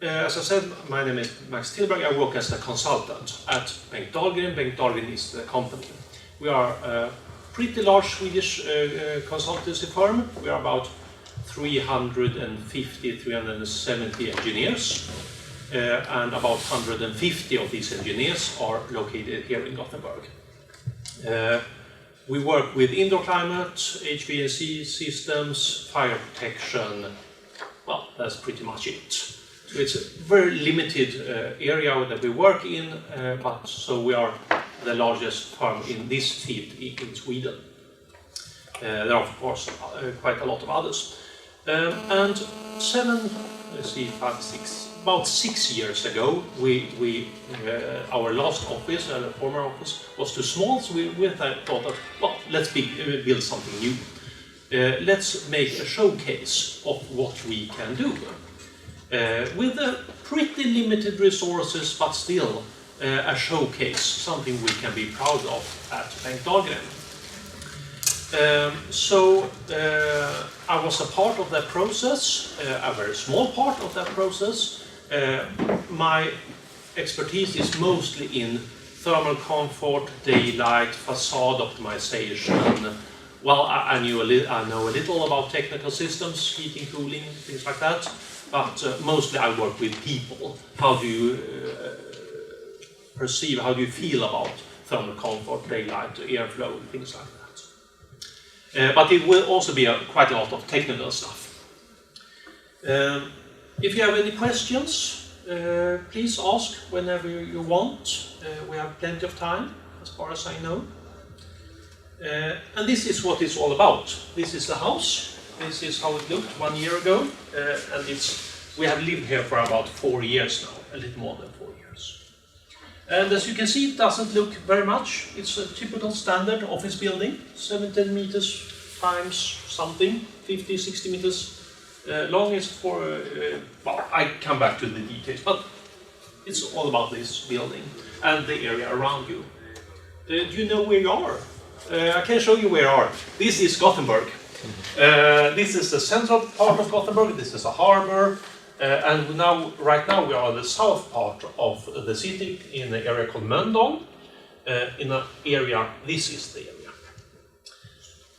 as I said, my name is Tillberg. I work as a consultant at Bengt Dahlgren. Bengt Dahlgren is the company. We are a pretty large Swedish consultancy firm. We are about 350-370 engineers, and about 150 of these engineers are located here in Gothenburg. We work with indoor climate, HVAC systems, fire protection. Well, that's pretty much it. So it's a very limited area that we work in, but so we are the largest firm in this field in Sweden. There are, of course, quite a lot of others. And about 6 years ago, our last office, the former office, was too small, so we thought that, well, let's build something new. Let's make a showcase of what we can do. With pretty limited resources, but still a showcase, something we can be proud of at Bengt Dahlgren. I was a part of that process, a very small part of that process. My expertise is mostly in thermal comfort, daylight, facade optimization. Well, I know a little about technical systems, heating, cooling, things like that. But mostly I work with people. How do you perceive, how do you feel about thermal comfort, daylight, airflow, things like that. But it will also be quite a lot of technical stuff. If you have any questions, please ask whenever you want. We have plenty of time, as far as I know. And this is what it's all about. This is the house. This is how it looked 1 year ago, and we have lived here for about 4 years now, a little more than 4 years. And as you can see, it doesn't look very much. It's a typical standard office building, 17 meters times something, 50, 60 meters long. It's for, well, I come back to the details, but it's all about this building and the area around you. Do you know where you are? I can show you where you are. This is Gothenburg. This is the central part of Gothenburg. This is a harbor, and right now we are the south part of the city in an area called Mölndal. In an area, this is the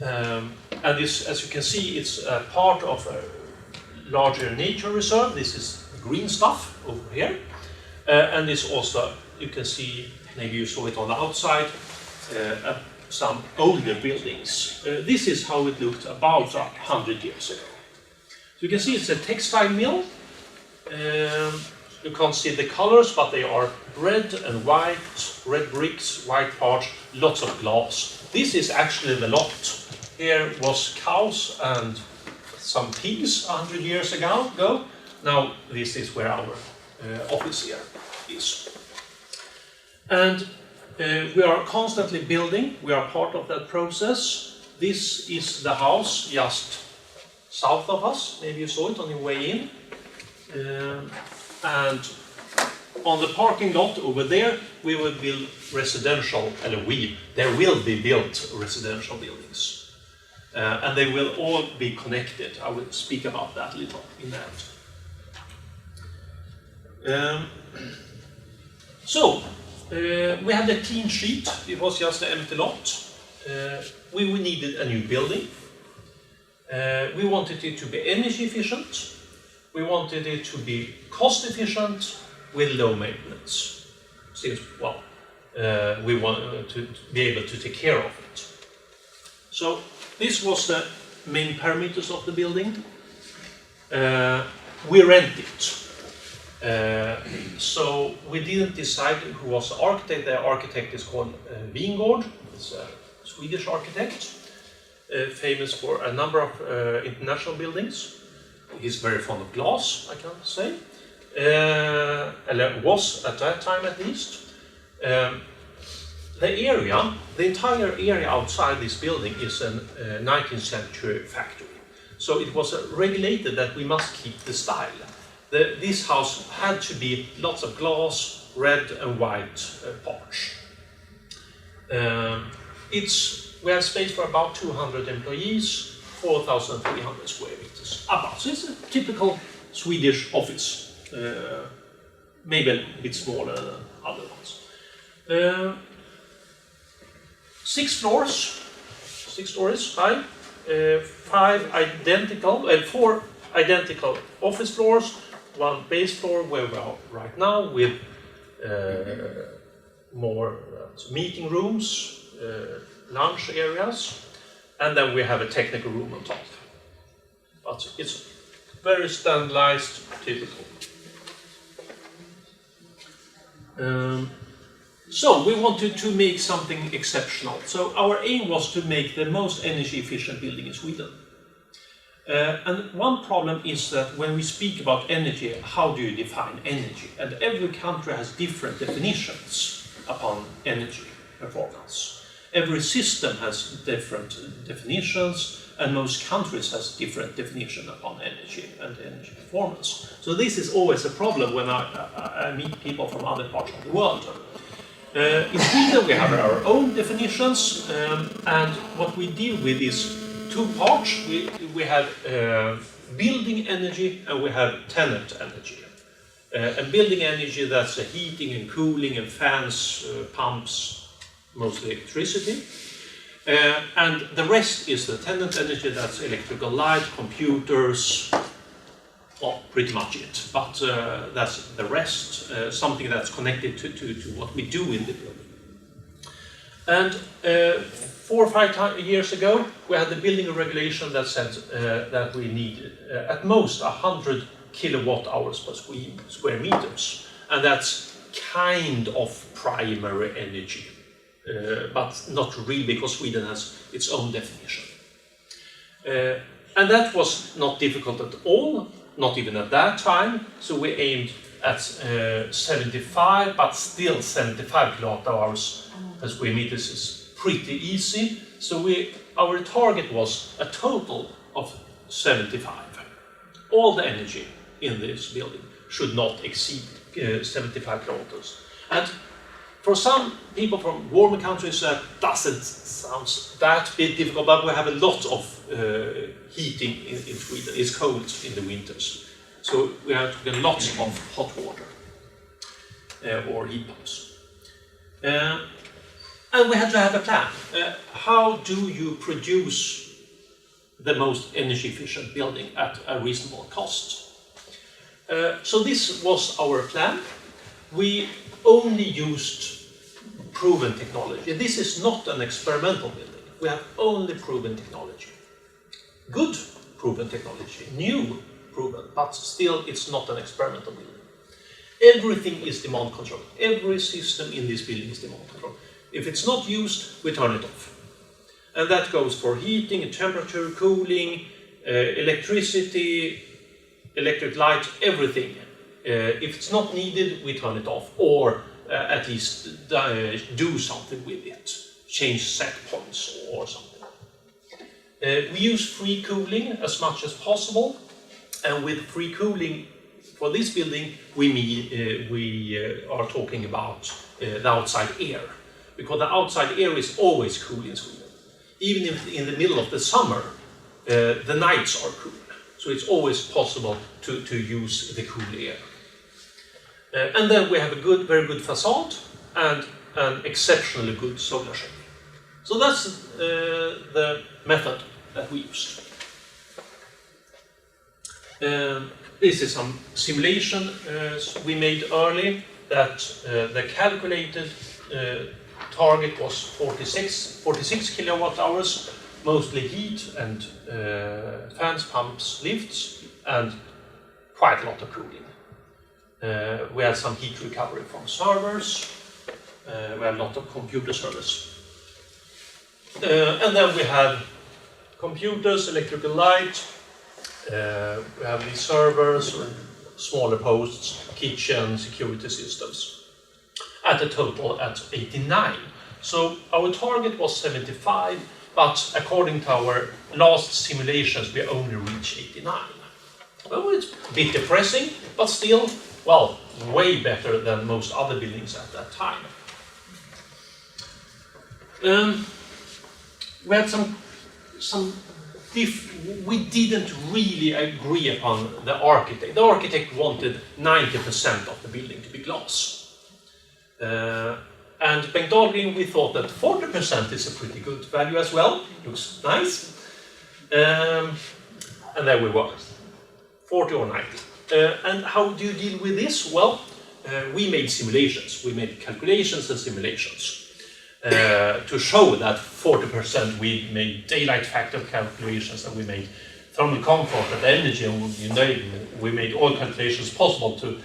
area, and this, as you can see, it's a part of a larger nature reserve. This is green stuff over here, and this also, you can see, maybe you saw it on the outside. Some older buildings. This is how it looked about 100 years ago. So you can see it's a textile mill. You can't see the colors, but they are red and white, red bricks, white parts, lots of glass. This is actually the lot. Here was cows and some pigs 100 years ago. Now this is where our office here is. And we are constantly building. We are part of that process. This is the house just south of us. Maybe you saw it on your way in. And on the parking lot over there, we will build residential, there will be built residential buildings. And they will all be connected. I will speak about that a little in that. We had a clean sheet. It was just an empty lot. We needed a new building. We wanted it to be energy efficient. We wanted it to be cost efficient with low maintenance. Since, well, we wanted to be able to take care of it. So this was the main parameters of the building. We rent it. So we didn't decide who was the architect. The architect is called Wingård. He's a Swedish architect, famous for a number of international buildings. He's very fond of glass, I can say. Was at that time at least. The entire area outside this building is a 19th century factory. So it was regulated that we must keep the style. This house had to be lots of glass, red and white parts. We have space for about 200 employees, 4,300 square meters. So it's a typical Swedish office. maybe a bit smaller than other ones. 6 floors, 6 stories high, 4 identical office floors, 1 base floor where we are right now with more meeting rooms, lunch areas, and then we have a technical room on top. But it's very standardized, typical. So we wanted to make something exceptional. So our aim was to make the most energy efficient building in Sweden. And one problem is that when we speak about energy, how do you define energy? And every country has different definitions upon energy performance. Every system has different definitions, and most countries has different definition upon energy and energy performance. So this is always a problem when I meet people from other parts of the world. In Sweden we have our own definitions, and what we deal with is 2 parts. We have building energy and we have tenant energy. And building energy, that's heating and cooling and fans, pumps, mostly electricity. And the rest is the tenant energy, that's electrical light, computers, well, pretty much it. But that's the rest, something that's connected to what we do in the building. And 4 or 5 years ago, we had the building regulation that said that we need at most 100 kilowatt hours per square meters. And that's kind of primary energy, but not really, because Sweden has its own definition. And that was not difficult at all, not even at that time. So we aimed at 75, but still 75 kilowatt hours per square meters is pretty easy. So our target was a total of 75. All the energy in this building should not exceed 75 kilowatts. And for some people from warmer countries, that doesn't sound that bit difficult, but we have a lot of heating in Sweden. It's cold in the winters, so we have to get lots of hot water or heat pumps. And we had to have a plan. How do you produce the most energy efficient building at a reasonable cost? So this was our plan. We only used proven technology. This is not an experimental building. We have only proven technology. Good proven technology, new proven, but still it's not an experimental building. Everything is demand controlled. Every system in this building is demand controlled. If it's not used, we turn it off. And that goes for heating, temperature, cooling, electricity, electric light, everything. If it's not needed, we turn it off, or at least do something with it. Change set points or something. We use free cooling as much as possible, and with free cooling for this building, we are talking about the outside air, because the outside air is always cool in Sweden. Even if in the middle of the summer, the nights are cool. So it's always possible to use the cool air. And then we have a very good facade and an exceptionally good solar shade. So that's the method that we used. This is some simulation we made early, that the calculated target was 46 kilowatt hours, mostly heat and fans, pumps, lifts, and quite a lot of cooling. We had some heat recovery from servers. We had a lot of computer servers. And then we have computers, electrical light. We have these servers, smaller posts, kitchen, security systems. At a total at 89. So our target was 75, but according to our last simulations, we only reached 89. Well, it's a bit depressing, but still, well, way better than most other buildings at that time. We had some we didn't really agree upon the architect. The architect wanted 90% of the building to be glass. And Bengt Dahlgren, we thought that 40% is a pretty good value as well. Looks nice. And there we were, 40 or 90. And how do you deal with this? Well, we made simulations. We made calculations and simulations to show that 40% we made daylight factor calculations, and we made thermal comfort and energy, and you know, we made all calculations possible to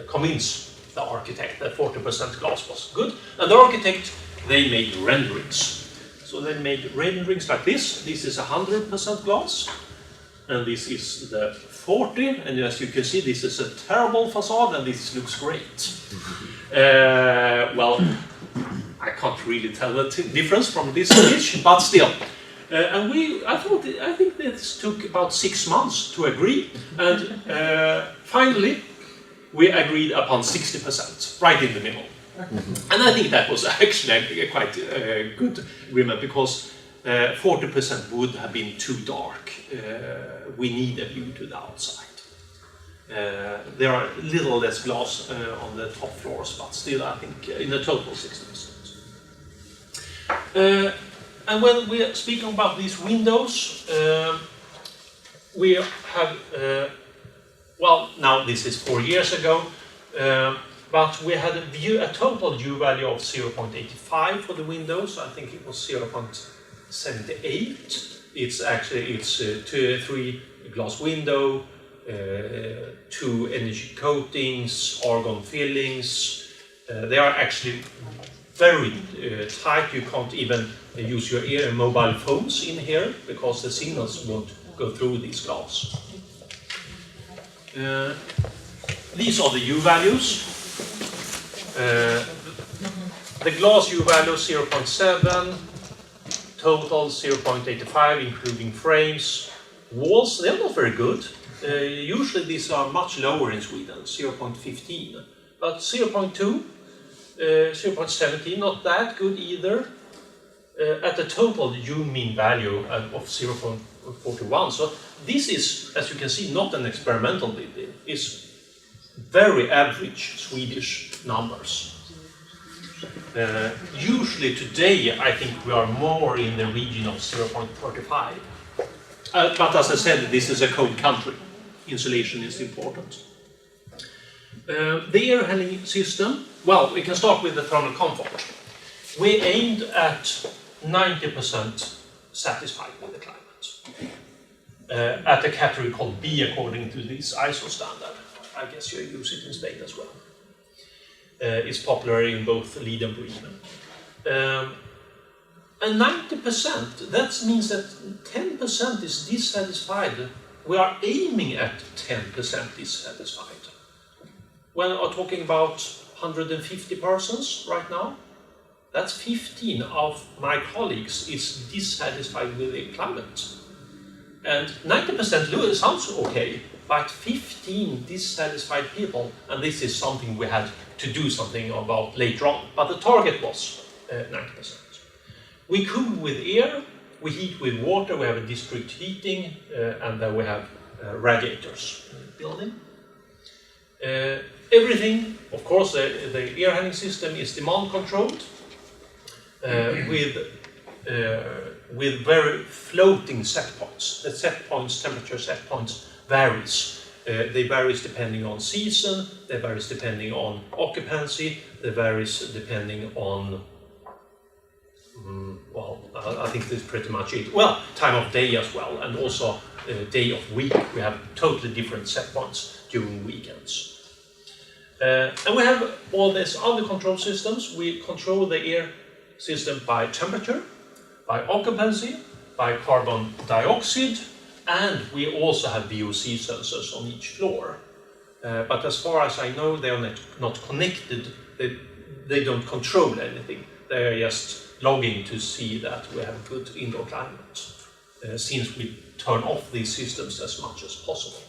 convince the architect that 40% glass was good. And the architect, they made renderings. So they made renderings like this. This is 100% glass, and this is the 40. And as you can see, this is a terrible facade, and this looks great. Well, I can't really tell the difference from this image, but still. And I think this took about 6 months to agree, and finally we agreed upon 60%, right in the middle. And I think that was actually a quite good agreement, because 40% would have been too dark. We need a view to the outside. There are a little less glass on the top floors, but still I think in the total 60%. And when we are speaking about these windows, we have, well, now this is 4 years ago, but we had a total U value of 0.85 for the windows. I think it was 0.78. It's 3 glass window, 2 energy coatings, argon fillings. They are actually very tight. You can't even use your mobile phones in here, because the signals won't go through these glass. These are the U values. The glass U value 0.7, total 0.85, including frames. Walls, they're not very good. Usually these are much lower in Sweden, 0.15. But 0.2, 0.17, not that good either. At the total U mean value of 0.41. So this is, as you can see, not an experimental building. It's very average Swedish numbers. Usually today, I think we are more in the region of 0.35. But as I said, this is a cold country. Insulation is important. The air handling system, well, we can start with the thermal comfort. We aimed at 90% satisfied with the climate. At a category called B, according to this ISO standard. I guess you use it in Spain as well. It's popular in both lead and breed. And 90%, that means that 10% is dissatisfied. We are aiming at 10% dissatisfied. When we're talking about 150 persons right now, that's 15 of my colleagues is dissatisfied with the climate. And 90% sounds okay, but 15 dissatisfied people, and this is something we had to do something about later on, but the target was 90%. We cool with air, we heat with water, we have a district heating, and then we have radiators in the building. Everything, of course, the air handling system is demand controlled with very floating set points. The set points, temperature set points varies. They varies depending on season, they varies depending on occupancy, they varies depending on well, I think that's pretty much it. Well, time of day as well, and also day of week. We have totally different set points during weekends. And we have all these other control systems. We control the air system by temperature, by occupancy, by carbon dioxide, and we also have VOC sensors on each floor. But as far as I know, they are not connected. They don't control anything. They are just logging to see that we have a good indoor climate, since we turn off these systems as much as possible.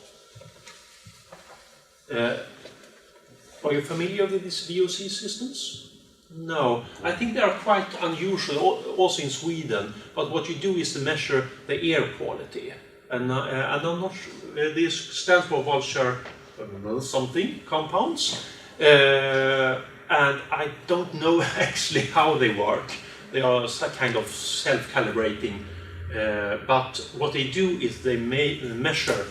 Are you familiar with these VOC systems? No, I think they are quite unusual, also in Sweden. But what you do is to measure the air quality, and I'm not sure, this stands for vulture something compounds, and I don't know actually how they work. They are kind of self-calibrating, but what they do is they measure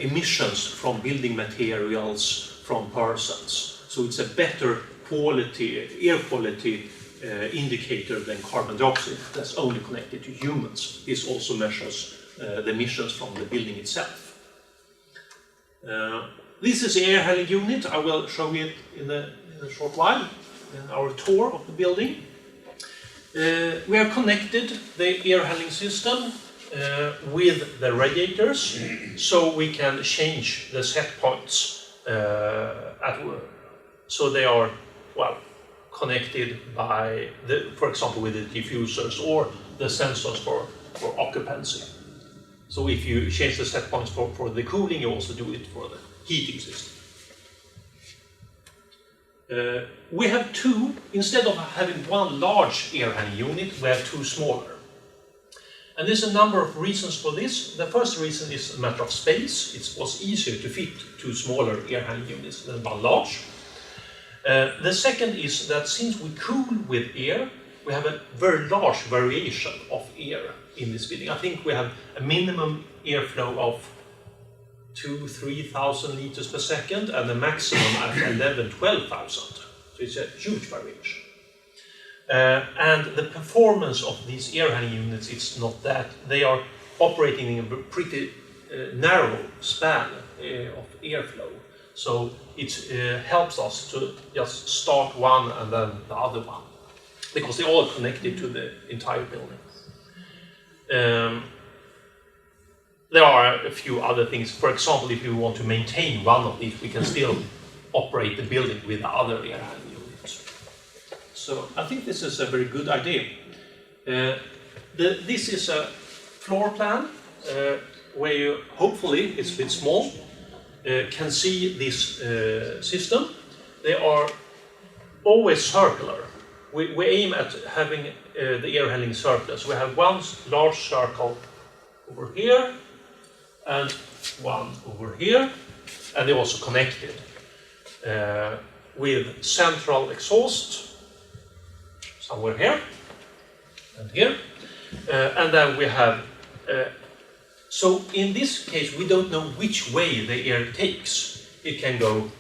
emissions from building materials, from persons. So it's a better quality, air quality indicator than carbon dioxide that's only connected to humans. This also measures the emissions from the building itself. This is the air handling unit. I will show you it in a short while in our tour of the building. We have connected the air handling system with the radiators, so we can change the set points so they are, well, connected by, for example, with the diffusers or the sensors for occupancy. So if you change the set points for the cooling, you also do it for the heating system. We have two, instead of having one large air handling unit, we have two smaller. And there's a number of reasons for this. The first reason is a matter of space. It was easier to fit two smaller air handling units than one large. The second is that since we cool with air, we have a very large variation of air in this building. I think we have a minimum airflow of 2,000–3,000 liters per second and a maximum at 11,000–12,000. So it's a huge variation. And the performance of these air handling units, it's not that. They are operating in a pretty narrow span of airflow. So it helps us to just start one and then the other one, because they're all connected to the entire building. There are a few other things. For example, if you want to maintain one of these, we can still operate the building with other air handling units. So I think this is a very good idea. This is a floor plan where you, hopefully, it's a bit small, can see this system. They are always circular. We aim at having the air handling circular. So we have one large circle over here and one over here, and they're also connected with central exhaust somewhere here and here, and then we have so in this case we don't know which way the air takes. It can go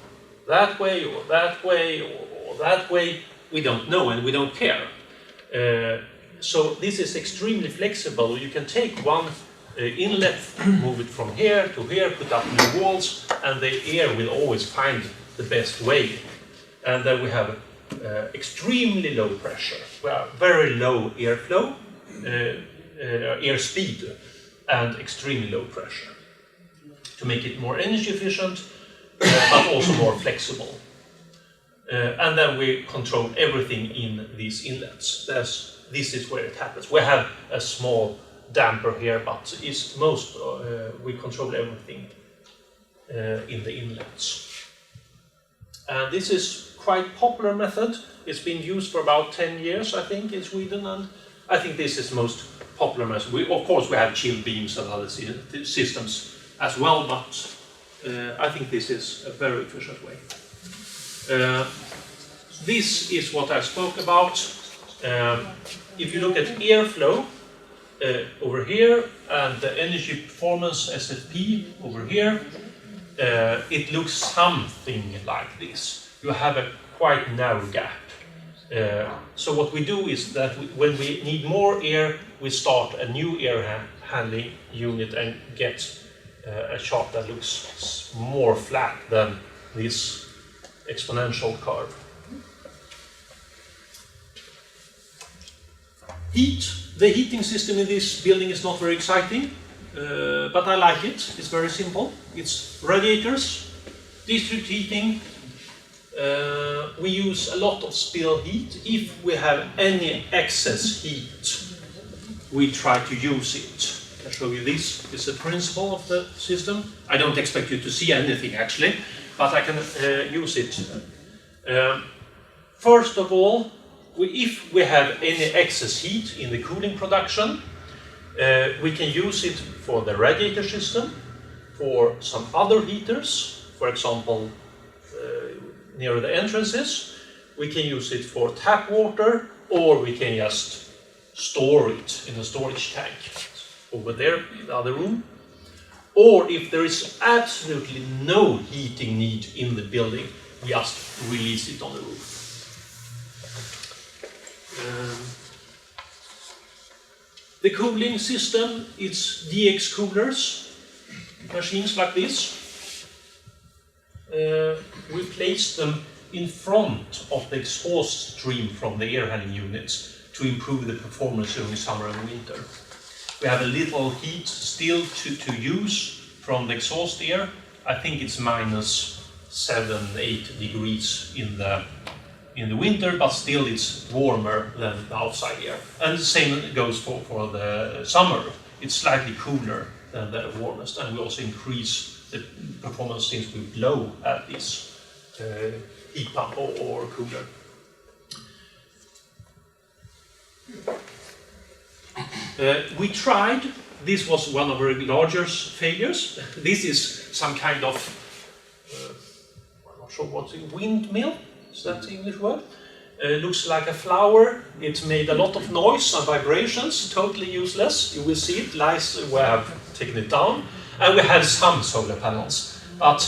that way or that way or that way. We don't know and we don't care. So this is extremely flexible. You can take one inlet, move it from here to here, put up new walls, and the air will always find the best way. And then we have extremely low pressure. We have very low airflow, air speed, and extremely low pressure to make it more energy efficient, but also more flexible. And then we control everything in these inlets. This is where it happens. We have a small damper here, but it's we control everything in the inlets. And this is quite popular method. It's been used for about 10 years, I think, in Sweden, and I think this is most popular method. Of course, we have chill beams and other systems as well, but I think this is a very efficient way. This is what I spoke about. If you look at airflow over here and the energy performance SFP over here, it looks something like this. You have a quite narrow gap. So what we do is that when we need more air, we start a new air handling unit and get a chart that looks more flat than this exponential curve. The heating system in this building is not very exciting, but I like it. It's very simple. It's radiators, district heating. We use a lot of spill heat. If we have any excess heat, we try to use it. I'll show you this. It's the principle of the system. I don't expect you to see anything actually, but I can use it. First of all, if we have any excess heat in the cooling production, we can use it for the radiator system, for some other heaters, for example, near the entrances. We can use it for tap water, or we can just store it in a storage tank over there in the other room. Or if there is absolutely no heating need in the building, we just release it on the roof. The cooling system is DX coolers, machines like this. We place them in front of the exhaust stream from the air handling units to improve the performance during summer and winter. We have a little heat still to use from the exhaust air. I think it's minus 7-8 degrees in the winter, but still it's warmer than the outside air. And the same goes for the summer. It's slightly cooler than the warmest, and we also increase the performance since we blow at this heat pump or cooler. We tried, this was one of our largest failures. This is some kind of, I'm not sure what's it, windmill, is that the English word? Looks like a flower. It made a lot of noise and vibrations, totally useless. You will see it, we have taken it down. And we had some solar panels, but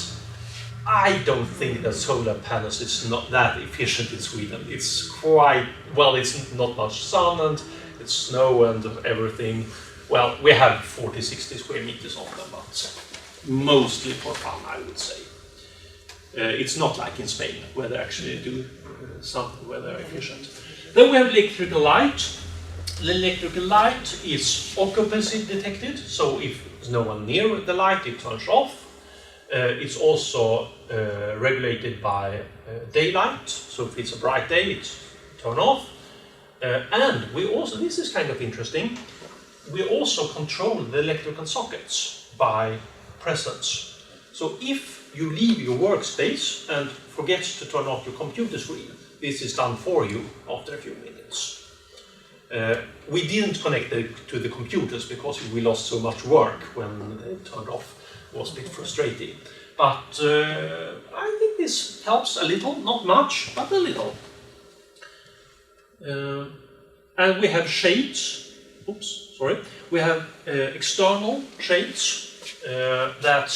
I don't think that solar panels is not that efficient in Sweden. It's quite, well, it's not much sun and it's snow and everything. Well, we have 40-60 square meters on them, but mostly for fun, I would say. It's not like in Spain, where they actually do something where they're efficient. Then we have electrical light. The electrical light is occupancy detected, so if there's no one near the light, it turns off. It's also regulated by daylight, so if it's a bright day, it's turn off. And we also, this is kind of interesting, we also control the electrical sockets by presence. So if you leave your workspace and forget to turn off your computer screen, this is done for you after a few minutes. We didn't connect it to the computers because we lost so much work when they turned off. It was a bit frustrating. But I think this helps a little, not much, but a little. And we have shades. Oops, sorry. We have external shades that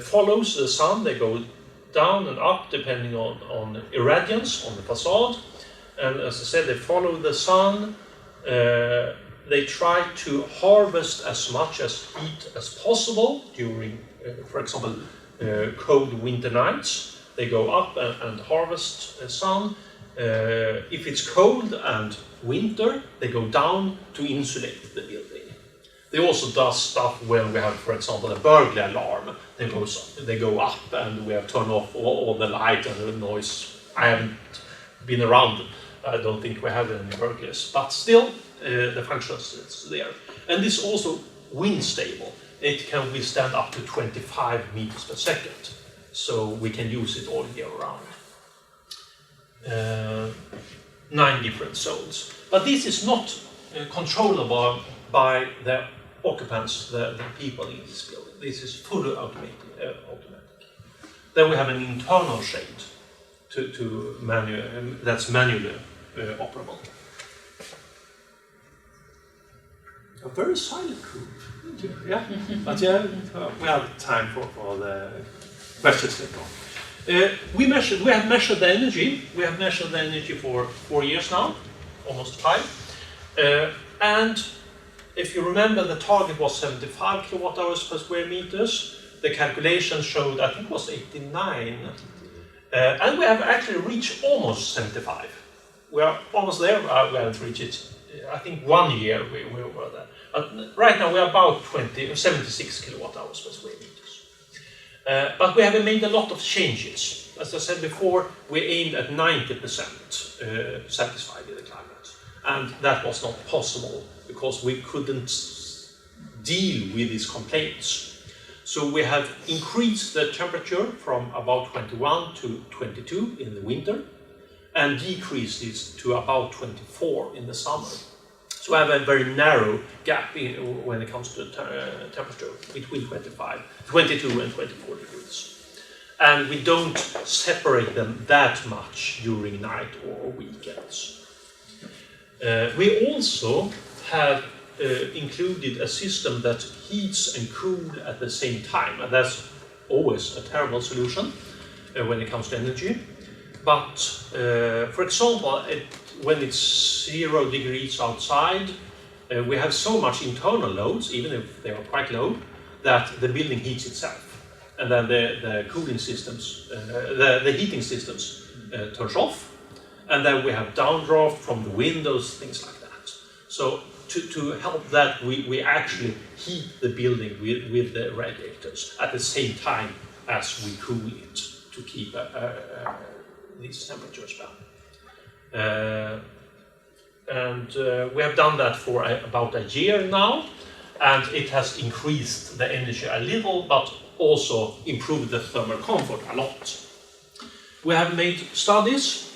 follows the sun. They go down and up depending on irradiance on the facade. And as I said, they follow the sun. They try to harvest as much as heat as possible during, for example, cold winter nights. They go up and harvest sun. If it's cold and winter, they go down to insulate the building. They also do stuff when we have, for example, a burglar alarm. They go up and we have turned off all the light and the noise. I haven't been around. I don't think we have any burglars, but still the function is there. And this is also wind stable. It can withstand up to 25 meters per second, so we can use it all year round. 9 different zones. But this is not controllable by the occupants, the people in this building. This is fully automatic. Then we have an internal shade that's manually operable. A very silent group. Yeah, but yeah, we have time for the questions later on. We have measured the energy. We have measured the energy for 4 years now, almost 5. And if you remember, the target was 75 kilowatt hours per square meters. The calculation showed, I think it was 89. And we have actually reached almost 75. We are almost there. We haven't reached it. I think 1 year we were there. But right now we are about 76 kilowatt hours per square meters. But we have made a lot of changes. As I said before, we aimed at 90% satisfied with the climate. And that was not possible because we couldn't deal with these complaints. So we have increased the temperature from about 21 to 22 in the winter. and decrease this to about 24 in the summer. So we have a very narrow gap when it comes to temperature between 22 and 24 degrees. And we don't separate them that much during night or weekends. We also have included a system that heats and cools at the same time, and that's always a terrible solution when it comes to energy. But for example, when it's 0 degrees outside, we have so much internal loads, even if they are quite low, that the building heats itself. And then the cooling systems, the heating systems turns off, and then we have downdraft from the windows, things like that. So to help that, we actually heat the building with the radiators at the same time as we cool it to keep these temperatures down. We have done that for about a year now, and it has increased the energy a little, but also improved the thermal comfort a lot. We have made studies.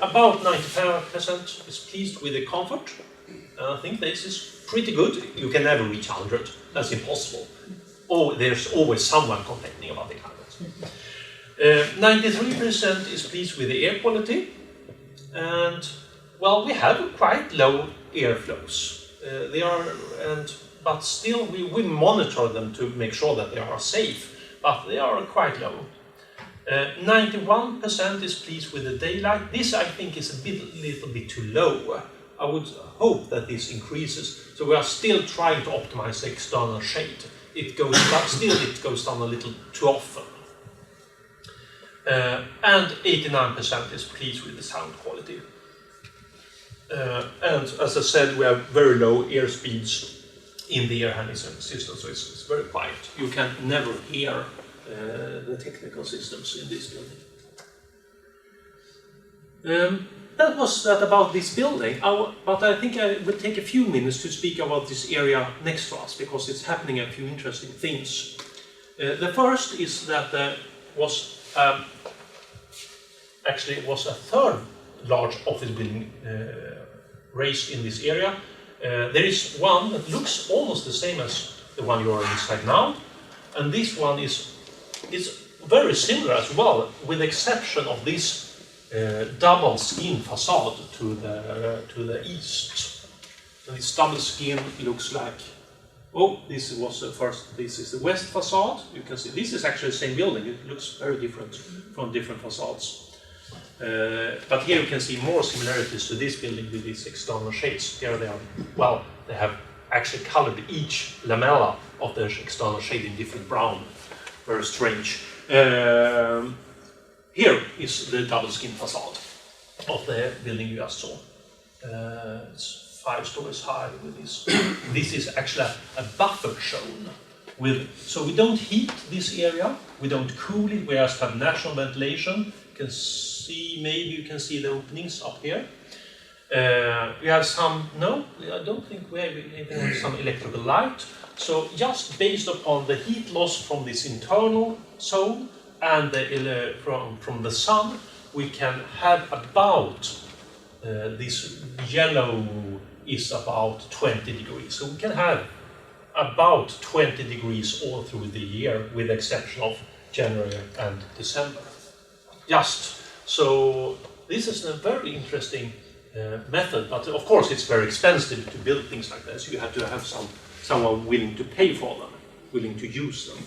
About 95% is pleased with the comfort. I think this is pretty good. You can never reach 100. That's impossible. Oh, there's always someone complaining about the climate. 93% is pleased with the air quality. And, well, we have quite low airflows. But still we monitor them to make sure that they are safe, but they are quite low. 91% is pleased with the daylight. This I think is a little bit too low. I would hope that this increases. So we are still trying to optimize the external shade. It goes down a little too often. And 89% is pleased with the sound quality. And as I said, we have very low air speeds in the air handling system, so it's very quiet. You can never hear the technical systems in this building. That was that about this building, but I think I will take a few minutes to speak about this area next to us, because it's happening a few interesting things. The first is that there was actually a third large office building raised in this area. There is one that looks almost the same as the one you are inside now, and this one is very similar as well, with the exception of this double skin facade to the east. And this double skin looks like, this is the west facade. You can see this is actually the same building. It looks very different from different facades. But here you can see more similarities to this building with these external shades. Here they are, they have actually colored each lamella of the external shade in different brown. Very strange. Here is the double skin facade of the building you just saw. It's 5 stories high with this. This is actually a buffer zone. So we don't heat this area, we don't cool it, we just have natural ventilation. Maybe you can see the openings up here. We have I don't think we even have some electrical light. So just based upon the heat loss from this internal zone and from the sun, we can have about, this yellow is about 20 degrees. So we can have about 20 degrees all through the year, with the exception of January and December. So this is a very interesting method, but of course it's very expensive to build things like this. You have to have someone willing to pay for them, willing to use them.